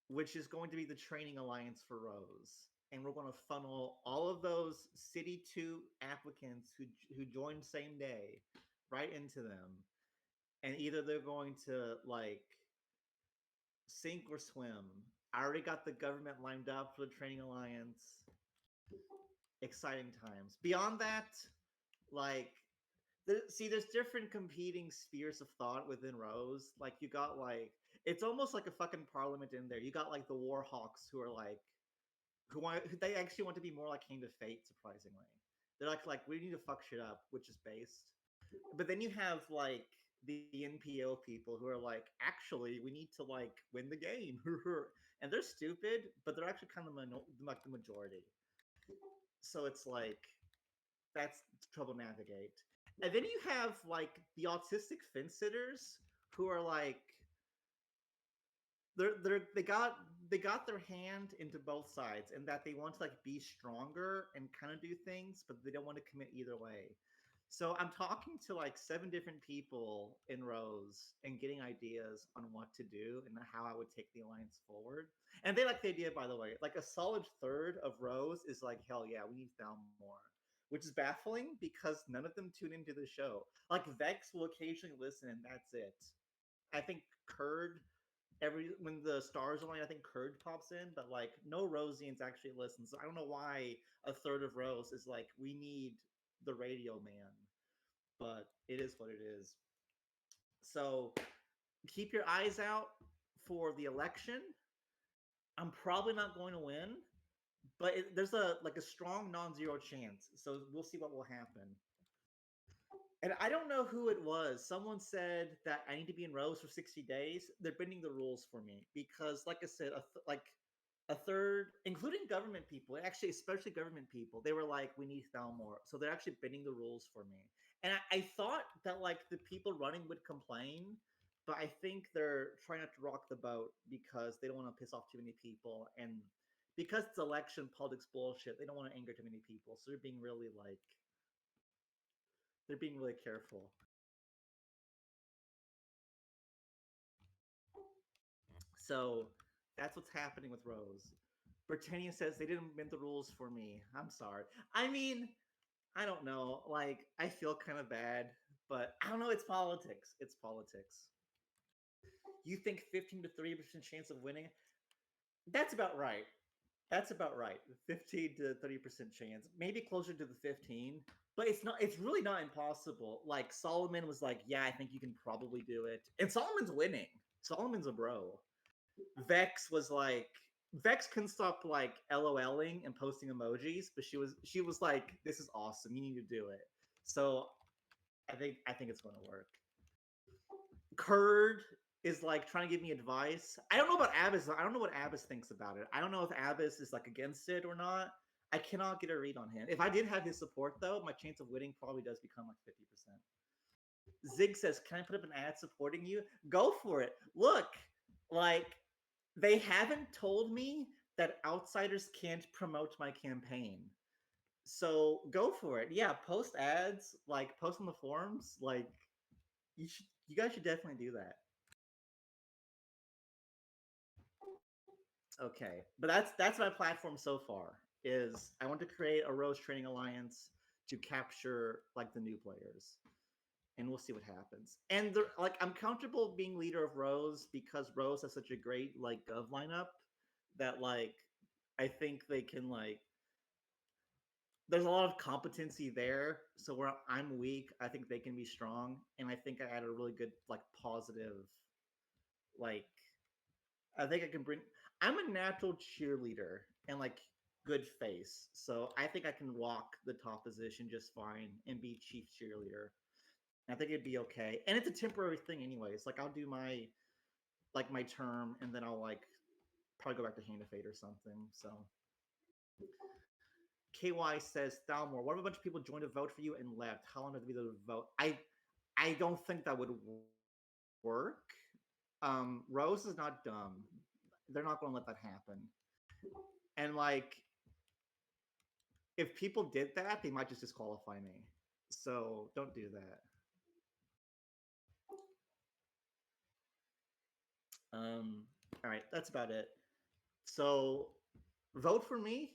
which is going to be the training alliance for Rose. And we're going to funnel all of those City 2 applicants who joined same day right into them. And either they're going to like sink or swim. I already got the government lined up for the training alliance. Exciting times. Beyond that, like see, there's different competing spheres of thought within Rose. Like you got like it's almost like a fucking parliament in there. You got like the Warhawks who are like they actually want to be more like Hand of Fate. Surprisingly, they're like we need to fuck shit up, which is based. But then you have like the NPO people who are like, actually, we need to like win the game, and they're stupid, but they're actually kind of like the majority. So it's like that's trouble navigate. And then you have like the autistic fence sitters who are like they got their hand into both sides and that they want to like be stronger and kind of do things, but they don't want to commit either way. So I'm talking to like 7 different people in Rose and getting ideas on what to do and how I would take the alliance forward. And they like the idea, by the way. Like a solid third of Rose is like, hell yeah, we need Thalmor, which is baffling because none of them tune into the show. Like Vex will occasionally listen, and that's it. I think Kurd when the stars align, I think Kurd pops in, but like no Rosians actually listen. So I don't know why a third of Rose is like we need the radio man, but it is what it is. So keep your eyes out for the election. I'm probably not going to win, but there's a like a strong non-zero chance. So we'll see what will happen. And I don't know who it was. Someone said that I need to be in Rose for 60 days. They're bending the rules for me because, like I said, like a third, including government people, actually, especially government people, they were like, we need Thalmor. So they're actually bending the rules for me. And I thought that like the people running would complain, but I think they're trying not to rock the boat because they don't want to piss off too many people. And because it's election politics bullshit, they don't want to anger too many people. So they're being really careful. So that's what's happening with Rose. Britannia says they didn't bend the rules for me. I'm sorry. I mean, I don't know. Like, I feel kind of bad, but I don't know. It's politics. It's politics. You think 15 to 30% chance of winning? That's about right. That's about right. 15 to 30% chance. Maybe closer to the 15, but it's not. It's really not impossible. Like Solomon was like, "Yeah, I think you can probably do it," and Solomon's winning. Solomon's a bro. Vex was like Vex couldn't stop like LOLing and posting emojis, but she was like, "This is awesome. You need to do it." So I think it's going to work. Kurd is like trying to give me advice. I don't know about Abbas. I don't know what Abbas thinks about it. I don't know if Abbas is like against it or not. I cannot get a read on him. If I did have his support though, my chance of winning probably does become like 50%. Zig says, "Can I put up an ad supporting you?" Go for it. Look, like they haven't told me that outsiders can't promote my campaign. So go for it. Yeah, post ads, like post on the forums. Like you guys should definitely do that. Okay, but that's my platform so far. Is I want to create a Rose Training Alliance to capture like the new players, and we'll see what happens. And like I'm comfortable being leader of Rose because Rose has such a great like gov lineup that like I think they can like there's a lot of competency there. So where I'm weak, I think they can be strong, and I think I had a really good like positive like I think I can bring. I'm a natural cheerleader and like good face, so I think I can walk the top position just fine and be chief cheerleader. I think it'd be okay, and it's a temporary thing, anyways. Like I'll do my term, and then I'll like probably go back to Hand of Fate or something. So KY says Thalmor, what if a bunch of people joined to vote for you and left? How long does it be to vote? I don't think that would work. Rose is not dumb. They're not going to let that happen. And like, if people did that, they might just disqualify me. So don't do that. Um, all right, that's about it. So vote for me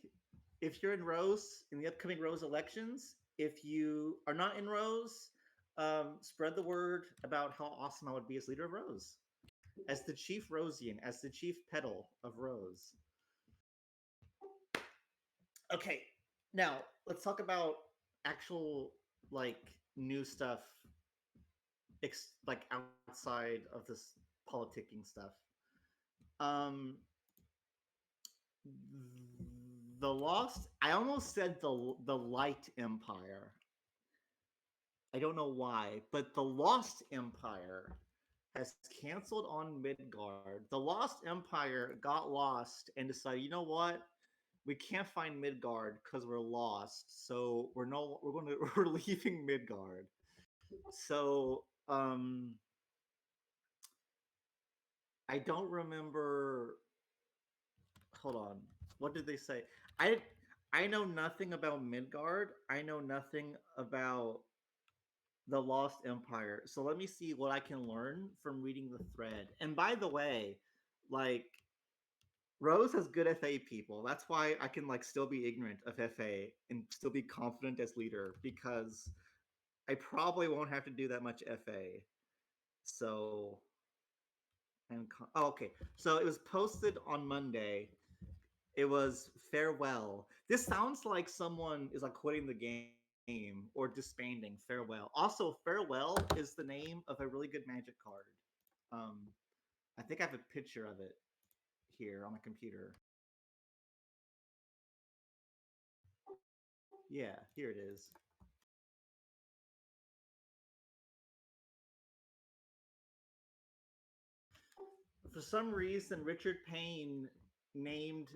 if you're in Rose in the upcoming Rose elections. If you are not in Rose, spread the word about how awesome I would be as leader of Rose, as the chief Rosian, as the chief petal of Rose. Okay, now let's talk about actual like new stuff, like outside of this politicking stuff. Um, the Lost. I almost said the Light Empire. I don't know why, but the Lost Empire has canceled on Midgard. The Lost Empire got lost and decided, you know what? We can't find Midgard because we're lost. So we're going to we're leaving Midgard. So I don't remember. Hold on. What did they say? I I know nothing about Midgard. I know nothing about the Lost Empire. So let me see what I can learn from reading the thread. And by the way, like Rose has good FA people. That's why I can like still be ignorant of FA and still be confident as leader because I probably won't have to do that much FA. So oh, okay. So it was posted on Monday. It was farewell. This sounds like someone is like quitting the game or disbanding. Farewell. Also, farewell is the name of a really good Magic card. Um, I think I have a picture of it here on my computer. Yeah, here it is. For some reason, Richard Payne named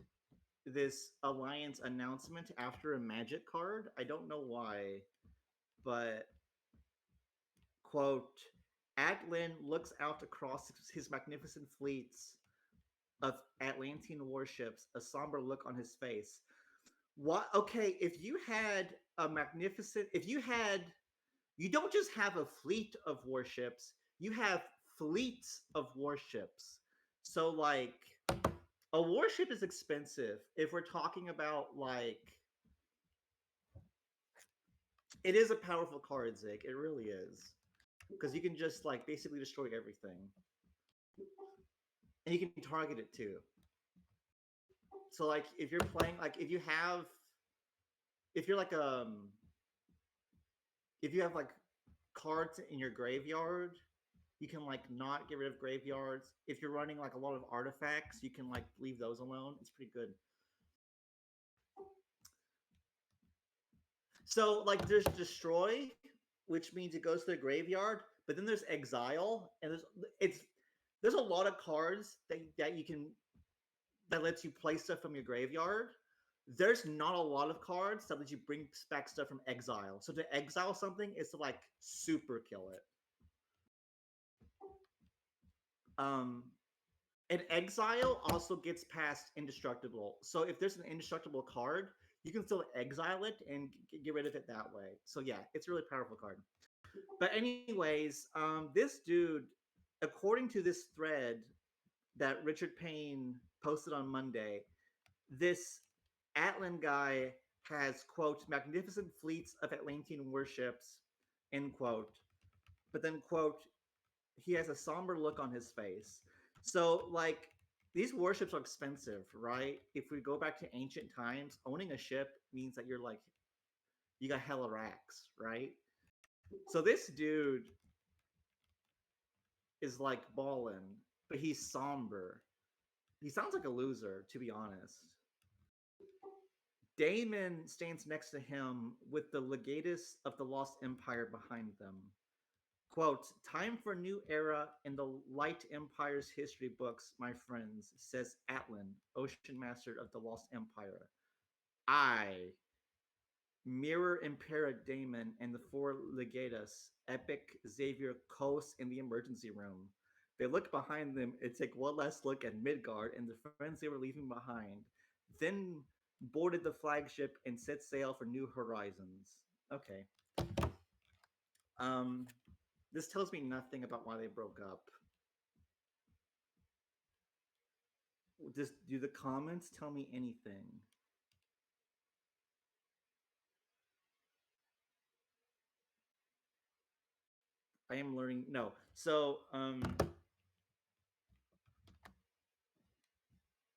this alliance announcement after a Magic card. I don't know why, but quote, Atlan looks out across his magnificent fleets of Atlantean warships, a somber look on his face. What? Okay, if you had a magnificent, if you had, you don't just have a fleet of warships, you have fleets of warships. So, like, a warship is expensive if we're talking about, like, it is a powerful card, Zig. It really is. Because you can just, like, basically destroy everything. And you can target it too. So, like, if you're playing, like, if you're like, if you have like cards in your graveyard, you can like not get rid of graveyards. If you're running like a lot of artifacts, you can like leave those alone. It's pretty good. So like there's destroy, which means it goes to the graveyard, but then there's exile, and there's a lot of cards that you can that lets you play stuff from your graveyard. There's not a lot of cards that let you bring back stuff from exile. So to exile something is to like super kill it. Um, and exile also gets past indestructible. So if there's an indestructible card, you can still exile it and get rid of it that way. So yeah, it's a really powerful card. But anyways, this dude, according to this thread that Richard Payne posted on Monday, this Atlan guy has quote magnificent fleets of Atlantean warships end quote. But then quote he has a somber look on his face. So, like, these warships are expensive, right? If we go back to ancient times, owning a ship means that you're like, you got hella racks, right? So, this dude is like ballin', but he's somber. He sounds like a loser, to be honest. Damon stands next to him with the legatus of the Lost Empire behind them. Quote, time for a new era in the Light Empire's history books, my friends, says Atlan, Ocean Master of the Lost Empire. I, Mirror Impera Damon, and the four legatus, Epic, Xavier, Kos, in the emergency room. They look behind them and take one last look at Midgard and the friends they were leaving behind, then boarded the flagship and set sail for new horizons. Okay. Um, this tells me nothing about why they broke up. Just do the comments tell me anything? I am learning. No. So,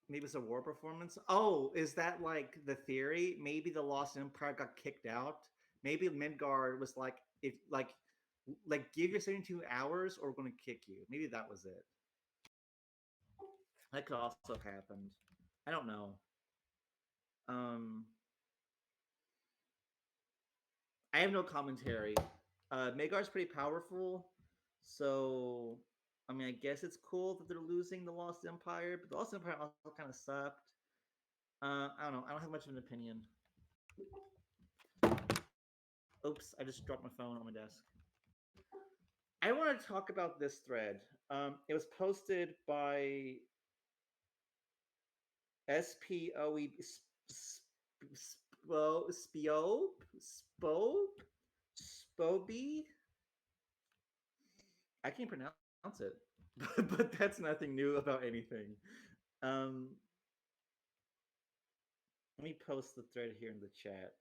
maybe it's a war performance. Oh, is that like the theory? Maybe the Lost Empire got kicked out. Maybe Midgard was like, if like give your 72 hours, or we're going to kick you. Maybe that was it. That could also have happened. I don't know. Um, I have no commentary. Midgard's pretty powerful, so I mean, I guess it's cool that they're losing the Lost Empire, but the Lost Empire also kind of sucked. I don't know. I don't have much of an opinion. Oops, I just dropped my phone on my desk. I want to talk about this thread. It was posted by SPOE Spoby. I can't pronounce it, but that's nothing new about anything. Um, Let me post the thread here in the chat.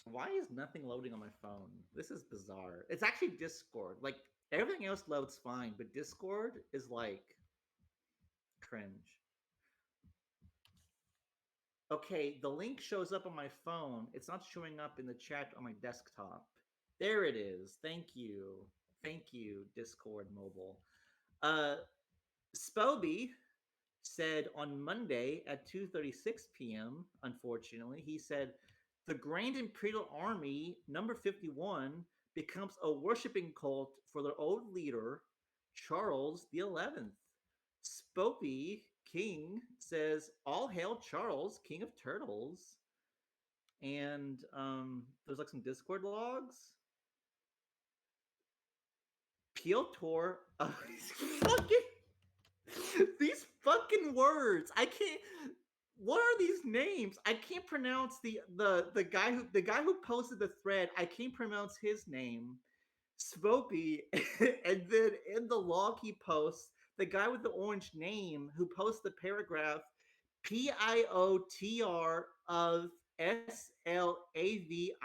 Why is nothing loading on my phone? This is bizarre. It's actually Discord. Like everything else loads fine, but Discord is like cringe. Okay, the link shows up on my phone. It's not showing up in the chat on my desktop. There it is. Thank you. Thank you, Discord mobile. Uh Spoby said on Monday at 2:36 p.m., unfortunately, he said the Grand Imperial Army number 51 becomes a worshiping cult for their old leader, Charles the 11th. Spopey King says, "All hail Charles, King of Turtles." And there's like some Discord logs. Piotr, these fucking words. I can't. What are these names? I can't pronounce the guy who posted the thread. I can't pronounce his name. Svopy, and then in the log he posts the guy with the orange name who posts the paragraph PIOTR of SLAVIC.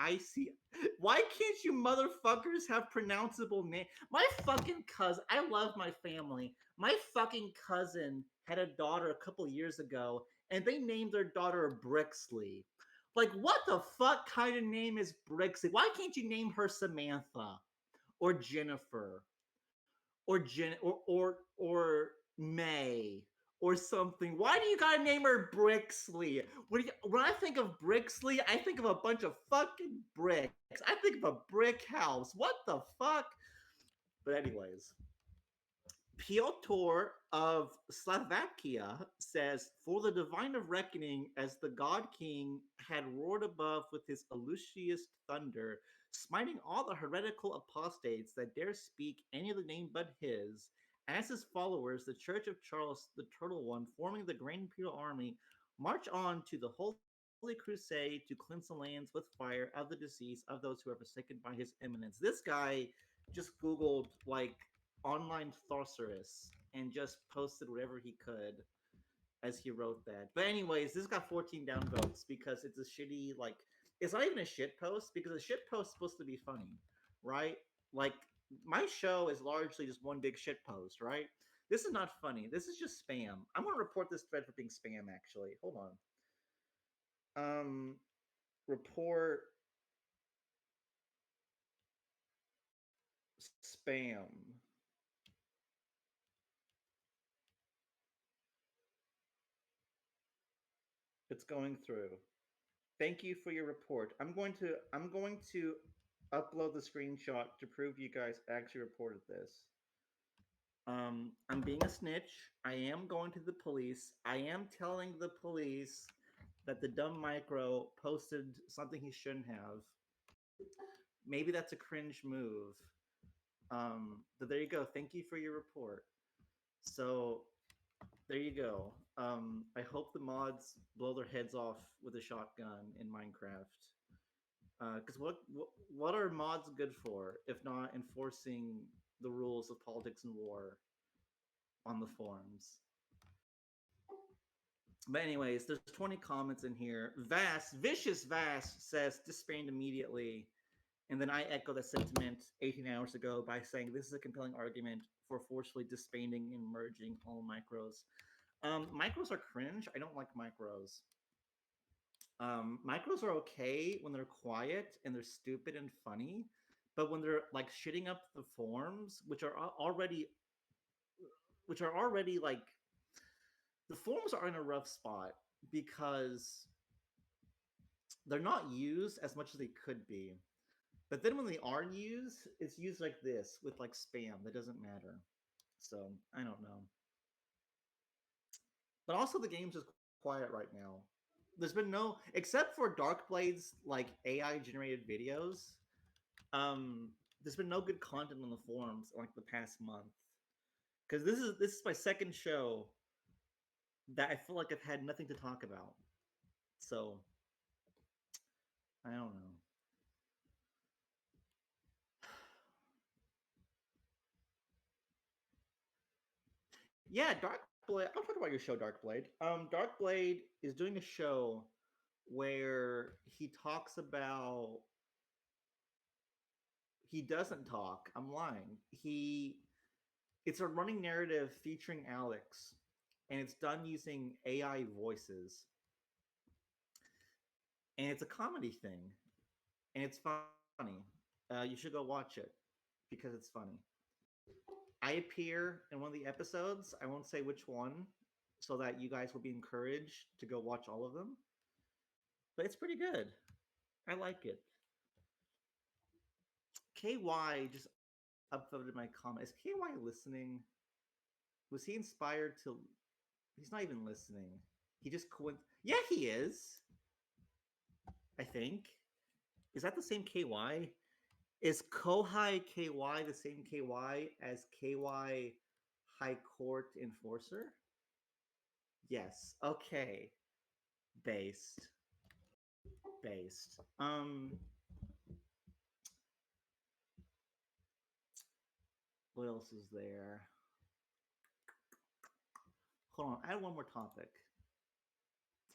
Why can't you motherfuckers have pronounceable names? My fucking cousin, I love my family. My fucking cousin had a daughter a couple years ago, and they named their daughter Brixley. Like, what the fuck kind of name is Brixley? Why can't you name her Samantha or Jennifer or May or something? Why do you gotta name her Brixley? When I think of Brixley, I think of a bunch of fucking bricks. I think of a brick house. What the fuck? But anyways, Piotr of Slovakia says, "For the divine of reckoning, as the god king had roared above with his illustrious thunder, smiting all the heretical apostates that dare speak any other name but his, as his followers, the Church of Charles the Turtle One, forming the Grand Imperial Army, march on to the Holy Crusade to cleanse the lands with fire of the deceased of those who are forsaken by his eminence." This guy just Googled like online sorceress and just posted whatever he could as he wrote that. But anyways, this got 14 downvotes because it's a shitty like it's not even a shit post because a shit post is supposed to be funny, right? Like my show is largely just one big shit post, right? This is not funny. This is just spam. I'm gonna report this thread for being spam. Actually, hold on. Report spam. It's going through. Thank you for your report. I'm going to upload the screenshot to prove you guys actually reported this. I'm being a snitch. I am going to the police. I am telling the police that the dumb micro posted something he shouldn't have. Maybe that's a cringe move. But there you go. Thank you for your report. So there you go. I hope the mods blow their heads off with a shotgun in Minecraft. Because what are mods good for if not enforcing the rules of politics and war on the forums? But anyways, there's 20 comments in here. Vicious Vast says disband immediately. And then I echo the sentiment 18 hours ago by saying this is a compelling argument for forcefully disbanding and merging all micros. Micros are cringe. I don't like micros. Micros are okay when they're quiet and they're stupid and funny, but when they're like shitting up the forms, which are already like the forms are in a rough spot because they're not used as much as they could be. But then when they are used, it's used like this with like spam that doesn't matter. So I don't know. But also the game's just quiet right now. There's been no except for Darkblade's like AI generated videos. There's been no good content on the forums in, like the past month. Because this is my second show that I feel like I've had nothing to talk about. So I don't know. Yeah, Darkblade. I'll talk about your show, Darkblade. Darkblade is doing a show where he talks about. He doesn't talk. I'm lying. It's a running narrative featuring Alex, and it's done using AI voices, and it's a comedy thing, and it's funny. You should go watch it because it's funny. I appear in one of the episodes. I won't say which one, so that you guys will be encouraged to go watch all of them. But it's pretty good. I like it. KY just upvoted my comment. Is KY listening? Was he inspired to? He's not even listening. He just Yeah, he is. I think. Is that the same KY? Is Kohai KY the same KY as KY High Court Enforcer? Yes. Okay. Based. Based. What else is there? Hold on. I had one more topic.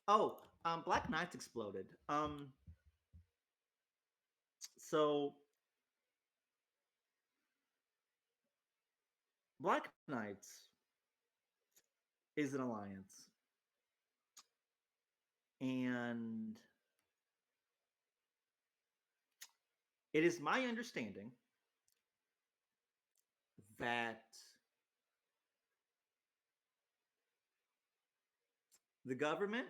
Oh, Black Knights exploded. So Black Knights is an alliance, and it is my understanding that the government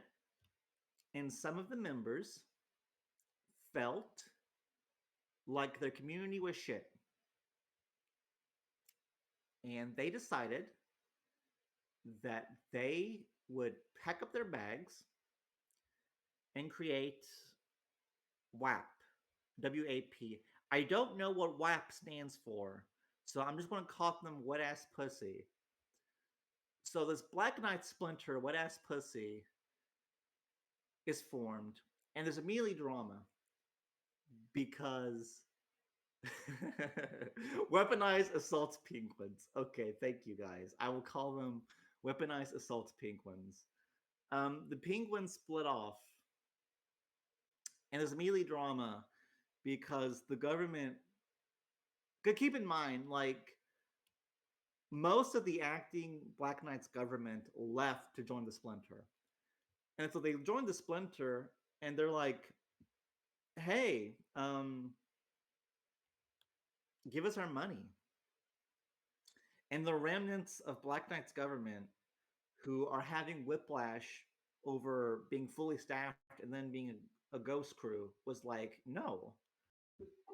and some of the members felt like their community was shit, and they decided that they would pack up their bags and create WAP. WAP. I don't know what WAP stands for, so I'm just going to call them wet ass pussy. So this Black Knight Splinter, wet ass pussy, is formed, and there's immediately drama because weaponized assault penguins. Okay, thank you guys. I will call them weaponized assault penguins. The penguins split off, and there's immediately drama because the government. Keep in mind, like most of the acting Black Knight's government left to join the Splinter, and so they joined the Splinter, and they're like, "Hey, give us our money." And the remnants of Black Knight's government who are having whiplash over being fully staffed and then being a ghost crew was like, no,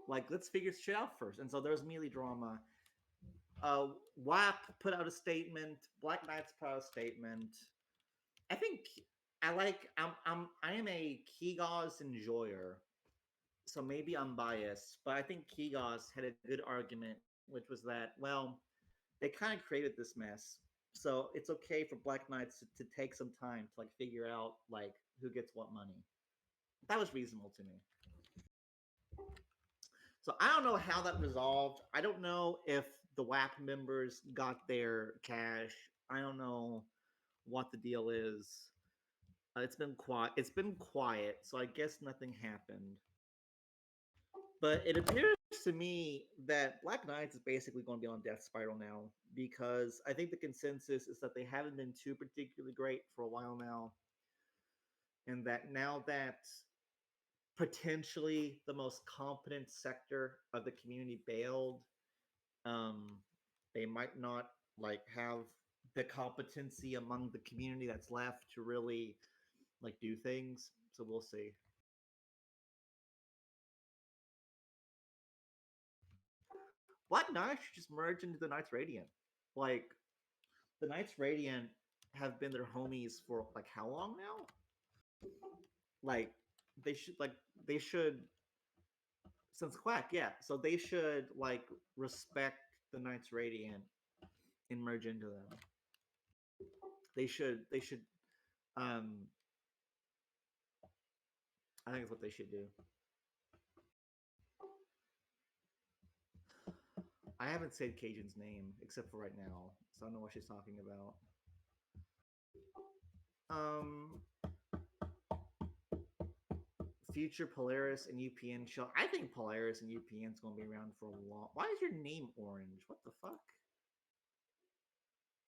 like let's figure shit out first. And so there's immediately drama. WAP put out a statement. Black Knights put out a statement. I think I am a Kigos enjoyer, so maybe I'm biased, but I think Kigos had a good argument, which was that, well, they kind of created this mess, so it's okay for Black Knights to take some time to like figure out like who gets what money. That was reasonable to me. So I don't know how that resolved. I don't know if the WAP members got their cash. I don't know what the deal is. It's been quiet. It's been quiet, so I guess nothing happened. But it appears to me that Black Knights is basically going to be on death spiral now because I think the consensus is that they haven't been too particularly great for a while now, and that now that potentially the most competent sector of the community bailed, um, they might not like have the competency among the community that's left to really like do things. So we'll see. Black Knights should just merge into the Knights Radiant. Like the Knights Radiant have been their homies for like how long now? Like they should since Quack, yeah. So they should like respect the Knights Radiant and merge into them. They should um I think it's what they should do. I haven't said Cajun's name except for right now, so I don't know what she's talking about. Um Future Polaris and UPN show. I think Polaris and UPN's gonna be around for a long. Why is your name orange? What the fuck?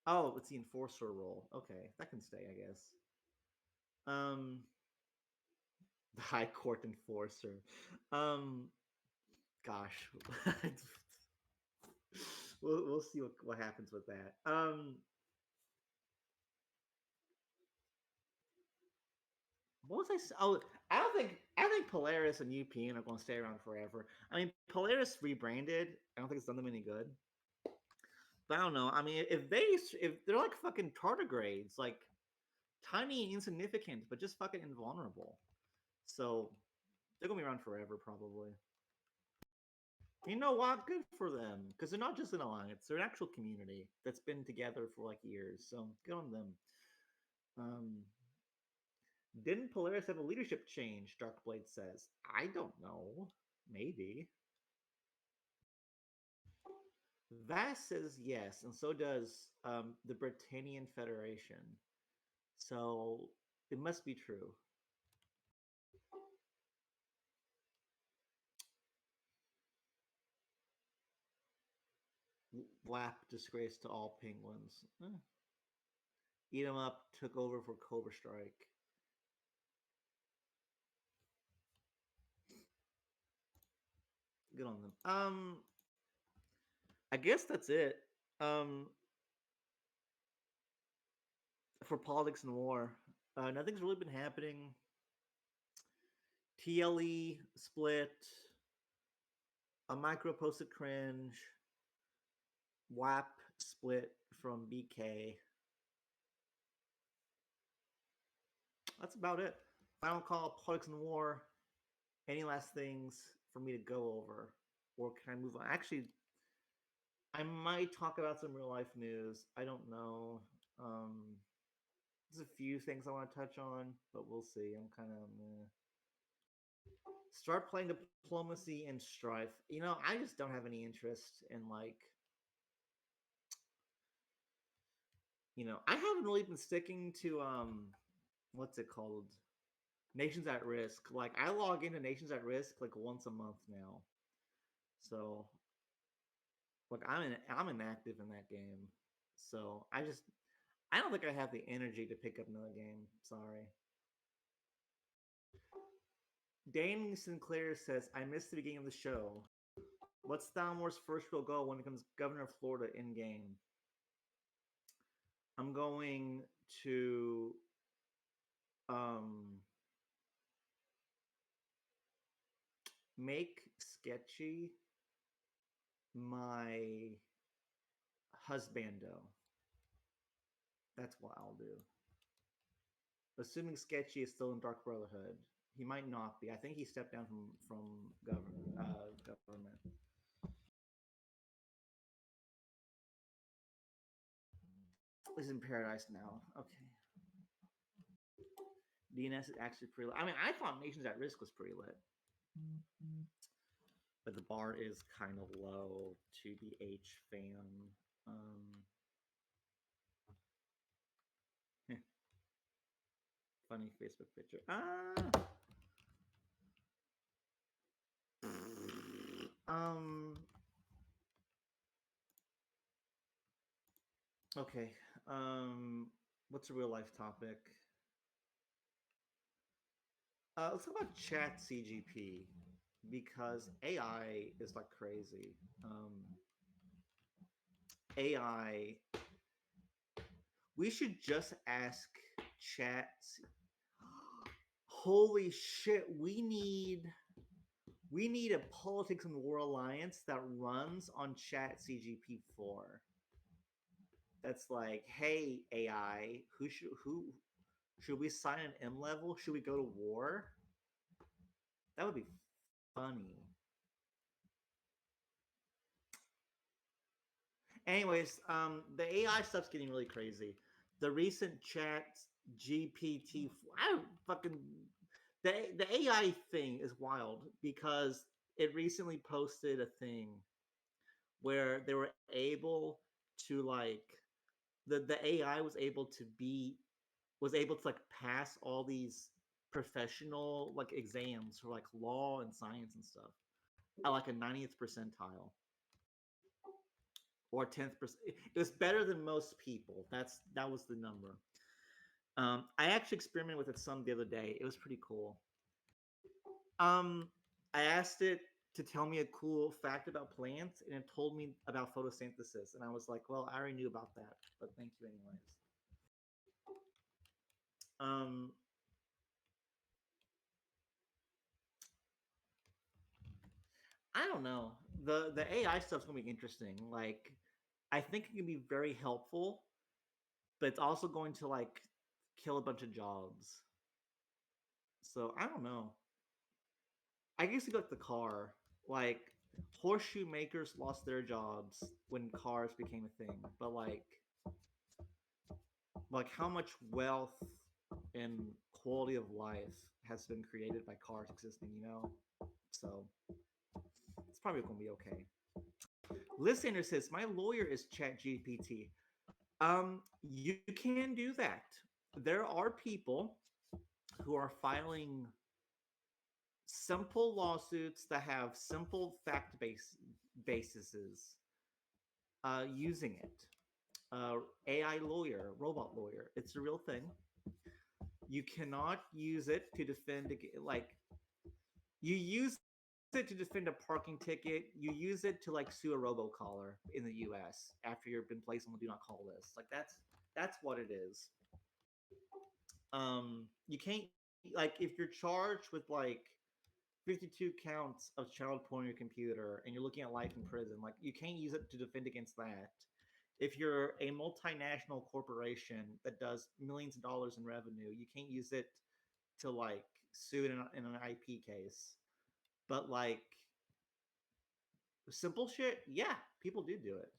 Oh, it's the enforcer role. Okay, that can stay, I guess. Um, the High Court enforcer. Um, gosh, we'll see what happens with that. What was Oh, I think Polaris and UPN are going to stay around forever. I mean, Polaris rebranded. I don't think it's done them any good. But I don't know. I mean, if they're like fucking tardigrades, like tiny and insignificant, but just fucking invulnerable. So they're gonna be around forever, probably. You know what? Good for them, because they're not just an alliance; they're an actual community that's been together for like years. So good on them. Um, didn't Polaris have a leadership change? Darkblade says. I don't know. Maybe. Vass says yes, and so does the Britannian Federation. So it must be true. Lap disgrace to all penguins. Eat 'em up took over for Cobra Strike. Good on them. I guess that's it. Um, for politics and war, nothing's really been happening. TLE split. A micro posted cringe. WAP split from BK. That's about it. Final call, politics and war. Any last things for me to go over? Or can I move on? Actually, I might talk about some real life news. I don't know. Um, there's a few things I want to touch on, but we'll see. I'm kind of start playing diplomacy and strife. I just don't have any interest in like I haven't really been sticking to what's it called? Nations at Risk. Like I log into Nations at Risk like once a month now. So like I'm inactive in that game. So I don't think I have the energy to pick up another game. Sorry. Danny Sinclair says, I missed the beginning of the show. What's Thalmor's first real goal when it becomes governor of Florida in game? I'm going to um make Sketchy my husbando. That's what I'll do. Assuming Sketchy is still in Dark Brotherhood. He might not be. I think he stepped down from government. He's in paradise now. Okay. DNS is actually pretty lit. I mean, I thought Nations at Risk was pretty lit. But the bar is kind of low to the H fan. Um, Funny Facebook picture. Um. Okay. Um. What's a real life topic? Let's talk about Chat CGP because AI is like crazy. AI. We should just ask Chat. Holy shit! We need a politics and war alliance that runs on Chat CGP 4. That's like, hey AI, who should we sign an M level? Should we go to war? That would be funny. Anyways, the AI stuff's getting really crazy. The recent Chat GPT, I don't fucking the AI thing is wild because it recently posted a thing where they were able to like the AI was able to like pass all these professional like exams for like law and science and stuff at like a 90th percentile or 10th percent. It was better than most people. That was the number. I actually experimented with it some the other day. It was pretty cool. Um, I asked it to tell me a cool fact about plants, and it told me about photosynthesis, and I was like, "Well, I already knew about that, but thank you anyways." Um, I don't know. The AI stuff's gonna be interesting. Like, I think it can be very helpful, but it's also going to like kill a bunch of jobs. So I don't know. I guess you got the car. Like, horseshoe makers lost their jobs when cars became a thing, but like how much wealth and quality of life has been created by cars existing, you know? So it's probably gonna be okay. Listener says my lawyer is ChatGPT. You can do that. There are people who are filing simple lawsuits that have simple bases using it. AI lawyer, robot lawyer. It's a real thing. You cannot use it to defend like you use it to defend a parking ticket. You use it to like sue a robocaller in the U.S. after you've been placed on the do not call list. Like that's what it is. You can't like if you're charged with like 52 counts of child porn on your computer and you're looking at life in prison, like you can't use it to defend against that. If you're a multinational corporation that does millions of dollars in revenue, you can't use it to like sue in an IP case. But like simple shit, yeah, people do it.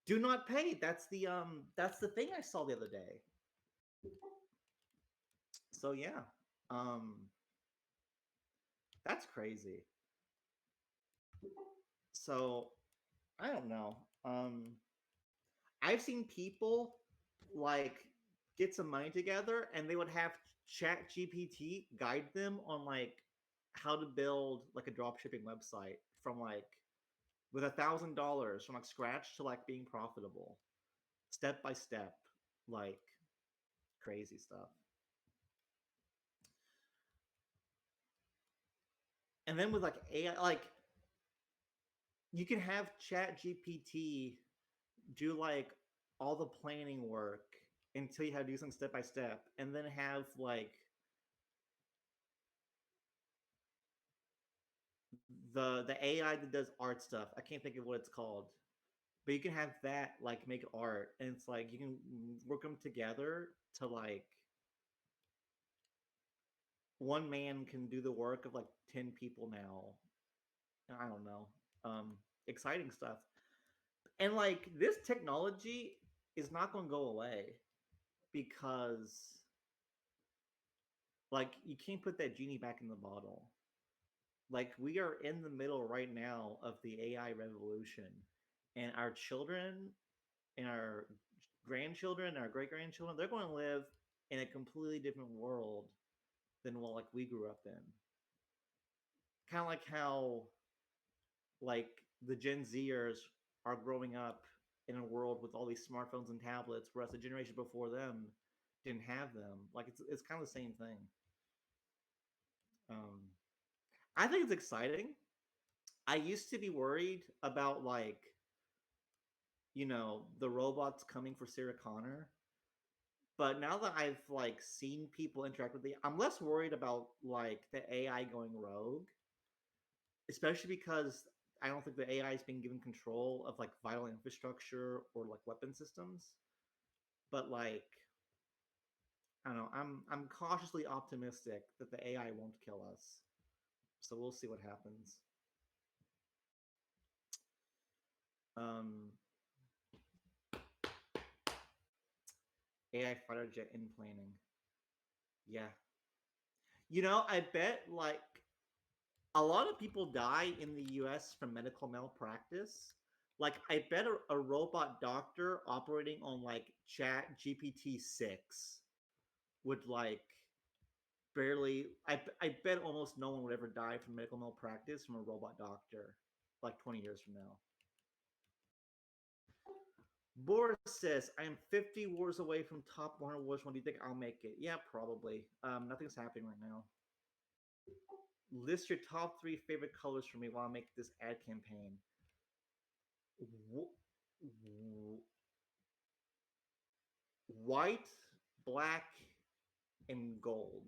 Do not pay. That's the thing I saw the other day. So yeah. Um that's crazy. So I don't know. I've seen people like get some money together and they would have Chat GPT guide them on like how to build like a drop shipping website from like with $1,000 from like scratch to like being profitable, step by step, like crazy stuff. And then with like AI, like you can have Chat GPT do like all the planning work until you have to do something step by step, and then have like the AI that does art stuff. I can't think of what it's called, but you can have that like make art, and it's like you can work them together to like one man can do the work of like 10 people now. I don't know. Exciting stuff. And like this technology is not going to go away because like you can't put that genie back in the bottle. Like we are in the middle right now of the AI revolution, and our children and our grandchildren and our great grandchildren, they're going to live in a completely different world than what like we grew up in. Kind of like how like the Gen Zers are growing up in a world with all these smartphones and tablets, whereas the generation before them didn't have them. Like it's kind of the same thing. Um, I think it's exciting. I used to be worried about like the robots coming for Sarah Connor, but now that I've like seen people interact with I'm less worried about like the AI going rogue, especially because I don't think the AI is being given control of like vital infrastructure or like weapon systems. But like I don't know, I'm cautiously optimistic that the AI won't kill us. So we'll see what happens. Um, AI fighter jet in planning. Yeah. I bet like a lot of people die in the US from medical malpractice. Like, I bet a robot doctor operating on like Chat GPT 6 would like barely. I bet almost no one would ever die from medical malpractice from a robot doctor like 20 years from now. Boris says, I am 50 wars away from top 100 wars. When do you think I'll make it? Yeah, probably. Nothing's happening right now. List your top 3 favorite colors for me while I make this ad campaign. White, black, and gold.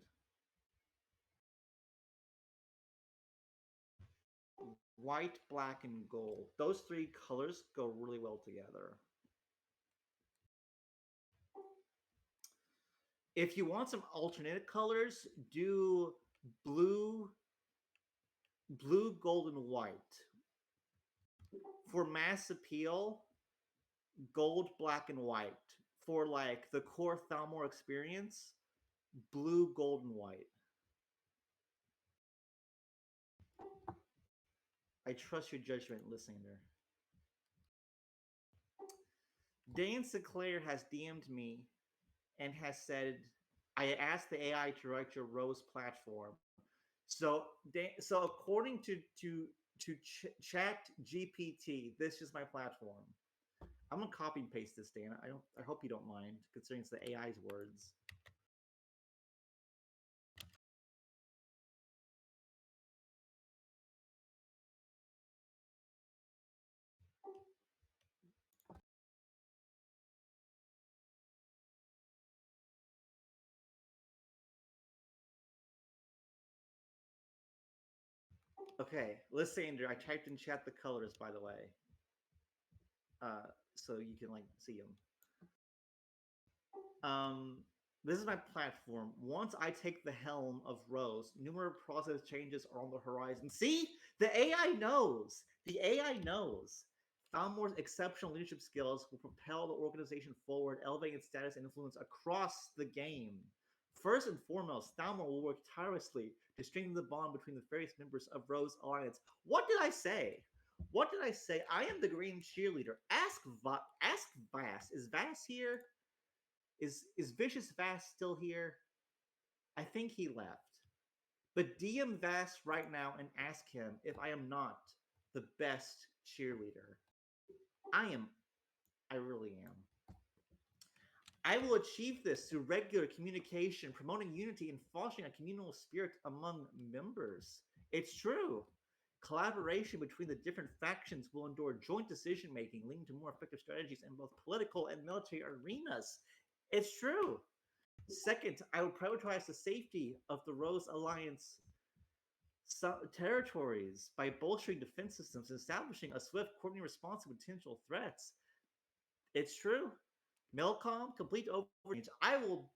White, black, and gold. Those 3 colors go really well together. If you want some alternate colors, do blue, gold, and white. For mass appeal, gold, black, and white. For like the core Thalmor experience, blue, gold, and white. I trust your judgment, listener. Dane Sinclair has DM'd me and has said, I asked the AI to write your Rose platform. So according to Chat GPT, this is my platform. I'm gonna copy and paste this, Dan. I hope you don't mind, considering it's the AI's words. Okay, Lysander, I typed in chat the colors, by the way, so you can like see them. Um, this is my platform. Once I take the helm of Rose, numerous process changes are on the horizon. See, the AI knows. The AI knows. Thalmor's exceptional leadership skills will propel the organization forward, elevating its status and influence across the game. First and foremost, Thalmor will work tirelessly to strengthen the bond between the various members of Rose Alliance. What did I say? What did I say? I am the green cheerleader. Ask Vass. Is Vass here? Is Vicious Vass still here? I think he left. But DM Vass right now and ask him if I am not the best cheerleader. I am. I really am. I will achieve this through regular communication, promoting unity and fostering a communal spirit among members. It's true. Collaboration between the different factions will endure joint decision making, leading to more effective strategies in both political and military arenas. It's true. Second, I would prioritize the safety of the Rose Alliance territories by bolstering defense systems and establishing a swift, coordinated response to potential threats. It's true. Milcom, complete overreach. I will,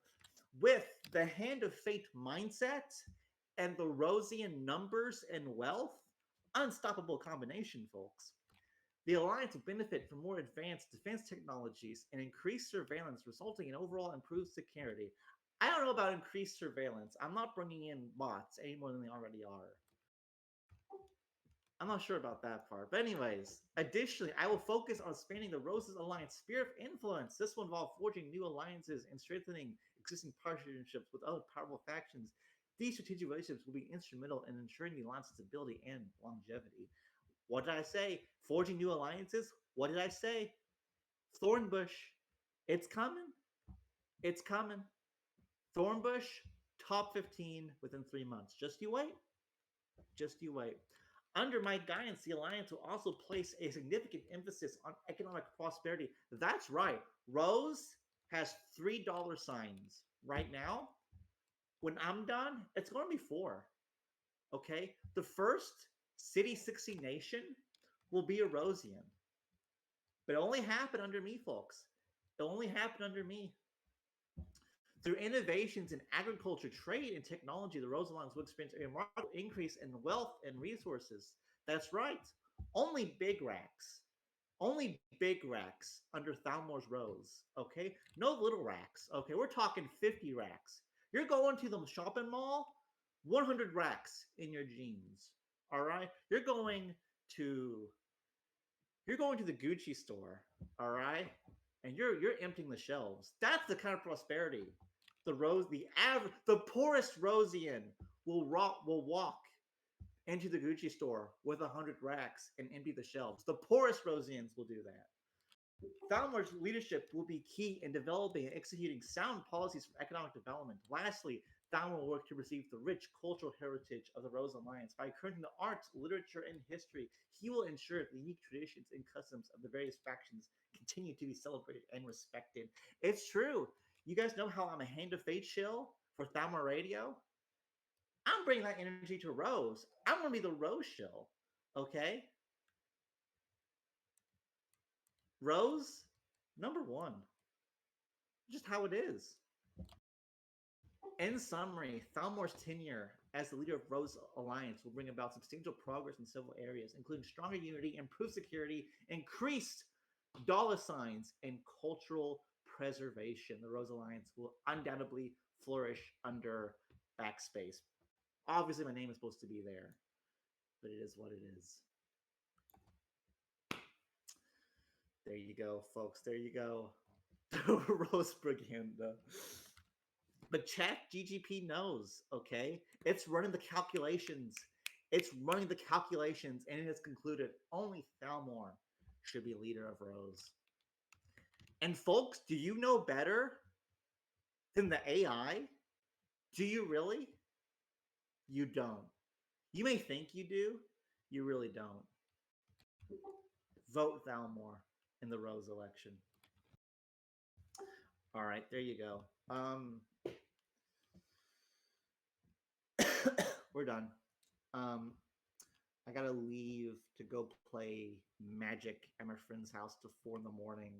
with the Hand of Fate mindset and the Rosian numbers and wealth, unstoppable combination, folks. The Alliance will benefit from more advanced defense technologies and increased surveillance, resulting in overall improved security. I don't know about increased surveillance. I'm not bringing in bots any more than they already are. I'm not sure about that part. But anyways, additionally, I will focus on expanding the Roses Alliance sphere of influence. This will involve forging new alliances and strengthening existing partnerships with other powerful factions. These strategic relationships will be instrumental in ensuring the alliance's stability and longevity. What did I say? Forging new alliances? What did I say? Thornbush. It's coming. It's coming. Thornbush, top 15 within 3 months. Just you wait. Just you wait. Under my guidance, the Alliance will also place a significant emphasis on economic prosperity. That's right. Rose has $3 right now. When I'm done, it's going to be four. Okay? The first City 60 nation will be a Rosian. But it only happened under me, folks. It only happened under me. Through innovations in agriculture, trade, and technology, the Rose Alliance will experience a remarkable increase in wealth and resources. That's right. Only big racks. Only big racks under Thalmor's Rose. Okay? No little racks. Okay? We're talking 50 racks. You're going to the shopping mall, 100 racks in your jeans. All right? To you're going to the Gucci store, all right? And you're emptying the shelves. That's the kind of prosperity the poorest Rosian will walk into the Gucci store with 100 racks and empty the shelves. The poorest Rosians will do that. Thalmor's leadership will be key in developing and executing sound policies for economic development. Lastly, Thalmor will work to preserve the rich cultural heritage of the Rose Alliance. By encouraging the arts, literature, and history, he will ensure the unique traditions and customs of the various factions continue to be celebrated and respected. It's true. You guys know how I'm a Hand of Fate shill for Thalmor Radio? I'm bringing that energy to Rose. I'm going to be the Rose shill. Okay? Rose, number one. Just how it is. In summary, Thalmor's tenure as the leader of Rose Alliance will bring about substantial progress in several areas, including stronger unity, improved security, increased dollar signs, and cultural preservation. The Rose Alliance will undoubtedly flourish under backspace. Obviously, my name is supposed to be there, but it is what it is. There you go, folks. There you go. Rose propaganda. But Chat GGP knows, okay? It's running the calculations. It's running the calculations, and it has concluded only Thalmor should be leader of Rose. And folks, do you know better than the AI? Do you really? You don't. You may think you do. You really don't. Vote Thalmor in the Rose election. All right, there you go. We're done. I gotta leave to go play Magic at my friend's house till 4 in the morning.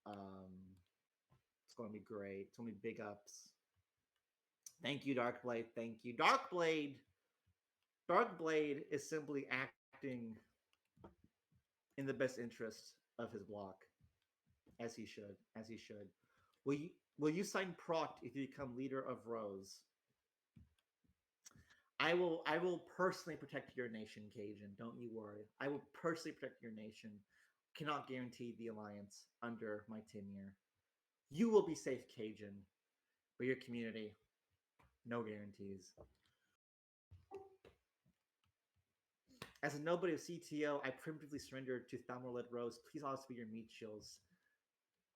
It's gonna be great. It's gonna be big ups. Thank you, Darkblade. Thank you, Darkblade. Darkblade is simply acting in the best interest of his block, as he should. As he should. Will you sign Proct if you become leader of Rose? I will personally protect your nation, Cajun. Don't you worry. I will personally protect your nation. Cannot guarantee the alliance under my tenure. You will be safe, Cajun. But your community, no guarantees. As a nobody of CTO, I primitively surrendered to Thalmor-led Rose. Please always be your meat chills.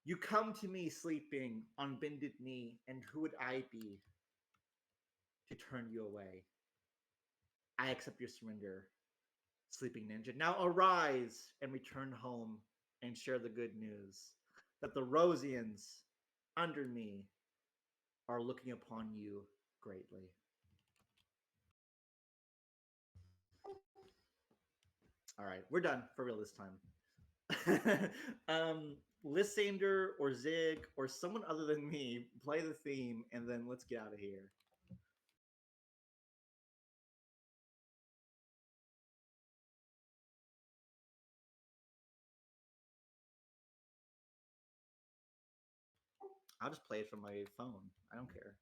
You come to me sleeping on bended knee, and who would I be to turn you away? I accept your surrender, sleeping ninja. Now arise and return home and share the good news that the Rosians under me are looking upon you greatly. All right, we're done for real this time. Lysander or Zig or someone other than me play the theme, and then let's get out of here. I'll just play it from my phone. I don't care.